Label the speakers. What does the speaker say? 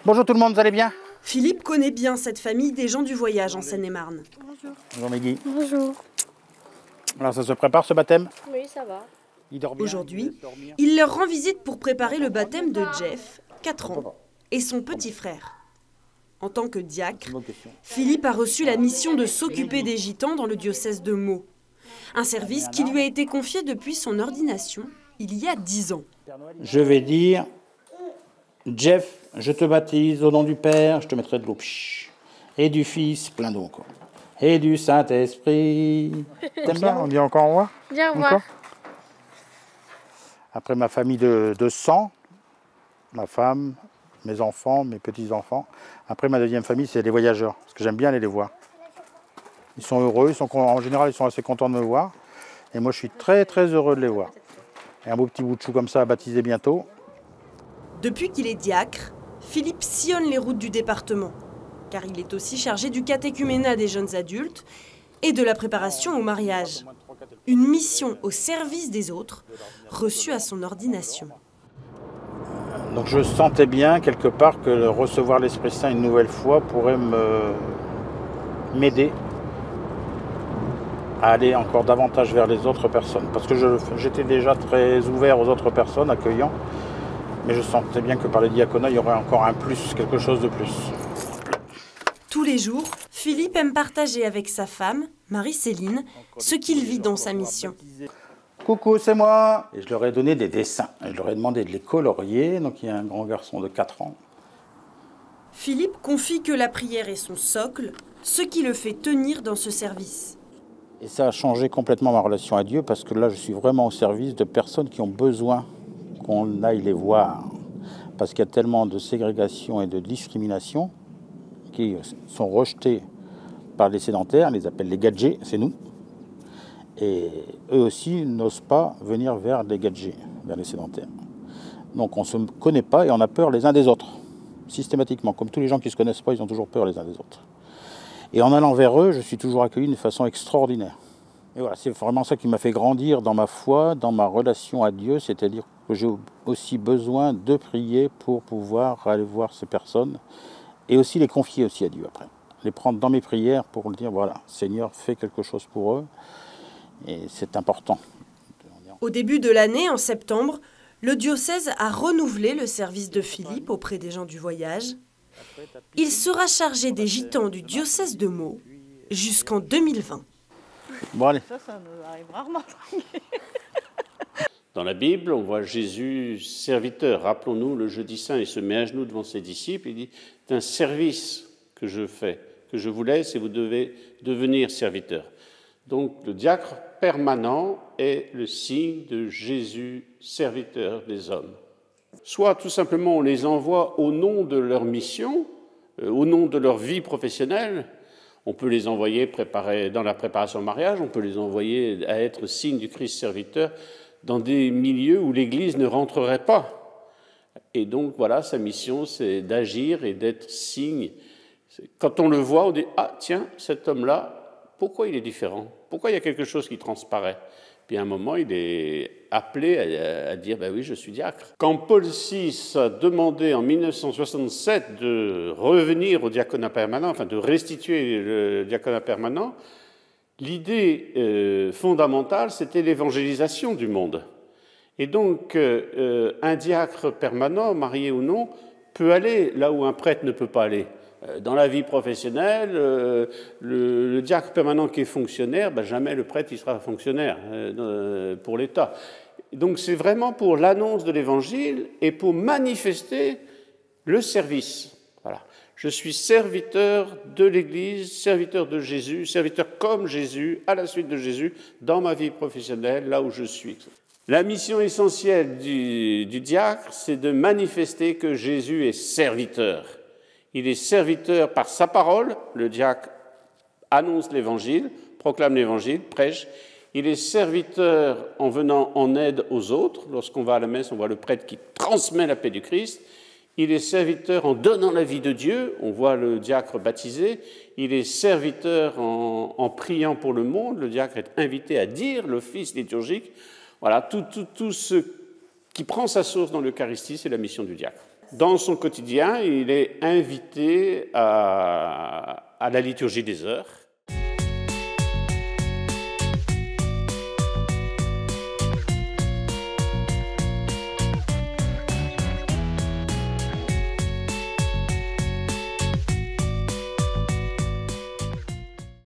Speaker 1: Bonjour tout le monde, vous allez bien?
Speaker 2: Philippe connaît bien cette famille des gens du voyage en Seine-et-Marne.
Speaker 3: Bonjour.
Speaker 1: Bonjour Meggy.
Speaker 3: Bonjour.
Speaker 1: Alors ça se prépare ce baptême?
Speaker 3: Oui, ça va.
Speaker 2: Aujourd'hui, il leur rend visite pour préparer le baptême de Jeff, 4 ans, et son petit frère. En tant que diacre, Philippe a reçu la mission de s'occuper des gitans dans le diocèse de Meaux. Un service qui lui a été confié depuis son ordination, il y a 10 ans.
Speaker 1: Je vais dire, Jeff, je te baptise au nom du Père, je te mettrai de l'eau, et du Fils, plein d'eau encore, et du Saint-Esprit. T'aimes bien? On dit encore au revoir?
Speaker 3: Viens voir.
Speaker 1: Après ma famille de sang, ma femme, mes enfants, mes petits-enfants. Après ma deuxième famille, c'est les voyageurs, parce que j'aime bien aller les voir. Ils sont heureux, en général, ils sont assez contents de me voir. Et moi, je suis très, très heureux de les voir. Et un beau petit bout de chou comme ça à baptiser bientôt.
Speaker 2: Depuis qu'il est diacre, Philippe sillonne les routes du département, car il est aussi chargé du catéchuménat des jeunes adultes et de la préparation au mariage. Une mission au service des autres, reçue à son ordination.
Speaker 1: Donc je sentais bien, quelque part, que recevoir l'Esprit Saint une nouvelle fois pourrait m'aider à aller encore davantage vers les autres personnes. Parce que j'étais déjà très ouvert aux autres personnes, accueillant, mais je sentais bien que par les diaconats, il y aurait encore un plus, quelque chose de plus.
Speaker 2: Tous les jours, Philippe aime partager avec sa femme, Marie-Céline, ce qu'il vit dans sa mission.
Speaker 1: Coucou, c'est moi. Et je leur ai donné des dessins. Je leur ai demandé de les colorier. Donc il y a un grand garçon de 4 ans.
Speaker 2: Philippe confie que la prière est son socle, ce qui le fait tenir dans ce service.
Speaker 1: Et ça a changé complètement ma relation à Dieu parce que là, je suis vraiment au service de personnes qui ont besoin qu'on aille les voir. Parce qu'il y a tellement de ségrégation et de discrimination qui sont rejetés par les sédentaires, on les appelle les gadgets, c'est nous. Et eux aussi n'osent pas venir vers les gadgets, vers les sédentaires. Donc on ne se connaît pas et on a peur les uns des autres, systématiquement. Comme tous les gens qui ne se connaissent pas, ils ont toujours peur les uns des autres. Et en allant vers eux, je suis toujours accueilli d'une façon extraordinaire. Et voilà, c'est vraiment ça qui m'a fait grandir dans ma foi, dans ma relation à Dieu, c'est-à-dire que j'ai aussi besoin de prier pour pouvoir aller voir ces personnes et aussi les confier aussi à Dieu après. Les prendre dans mes prières pour dire, voilà, Seigneur, fais quelque chose pour eux. Et c'est important.
Speaker 2: Au début de l'année, en septembre, le diocèse a renouvelé le service de Philippe auprès des gens du voyage. Il sera chargé des gitans du diocèse de Meaux jusqu'en 2020.
Speaker 1: Bon, allez.
Speaker 4: Ça nous arrive rarement.
Speaker 5: Dans la Bible, on voit Jésus serviteur. Rappelons-nous, le jeudi saint, il se met à genoux devant ses disciples. Il dit, c'est un service que je fais, que je vous laisse et vous devez devenir serviteur. Donc le diacre permanent est le signe de Jésus, serviteur des hommes. Soit tout simplement on les envoie au nom de leur mission, au nom de leur vie professionnelle. On peut les envoyer dans la préparation au mariage, on peut les envoyer à être signe du Christ serviteur dans des milieux où l'Église ne rentrerait pas. Et donc voilà, sa mission, c'est d'agir et d'être signe. Quand on le voit, on dit « Ah tiens, cet homme-là, pourquoi il est différent? Pourquoi il y a quelque chose qui transparaît ?» Puis à un moment, il est appelé à dire « Ben oui, je suis diacre ». Quand Paul VI a demandé en 1967 de revenir au diaconat permanent, enfin de restituer le diaconat permanent, l'idée fondamentale, c'était l'évangélisation du monde. Et donc, un diacre permanent, marié ou non, peut aller là où un prêtre ne peut pas aller. Dans la vie professionnelle, le diacre permanent qui est fonctionnaire, ben jamais le prêtre il sera fonctionnaire pour l'État. Donc c'est vraiment pour l'annonce de l'Évangile et pour manifester le service. Voilà. Je suis serviteur de l'Église, serviteur de Jésus, serviteur comme Jésus, à la suite de Jésus, dans ma vie professionnelle, là où je suis. La mission essentielle du diacre, c'est de manifester que Jésus est serviteur. Il est serviteur par sa parole, le diacre annonce l'Évangile, proclame l'Évangile, prêche. Il est serviteur en venant en aide aux autres. Lorsqu'on va à la messe, on voit le prêtre qui transmet la paix du Christ. Il est serviteur en donnant la vie de Dieu. On voit le diacre baptisé. Il est serviteur en priant pour le monde. Le diacre est invité à dire l'office liturgique. Voilà, tout ce qui prend sa source dans l'Eucharistie, c'est la mission du diacre. Dans son quotidien, il est invité à la liturgie des heures.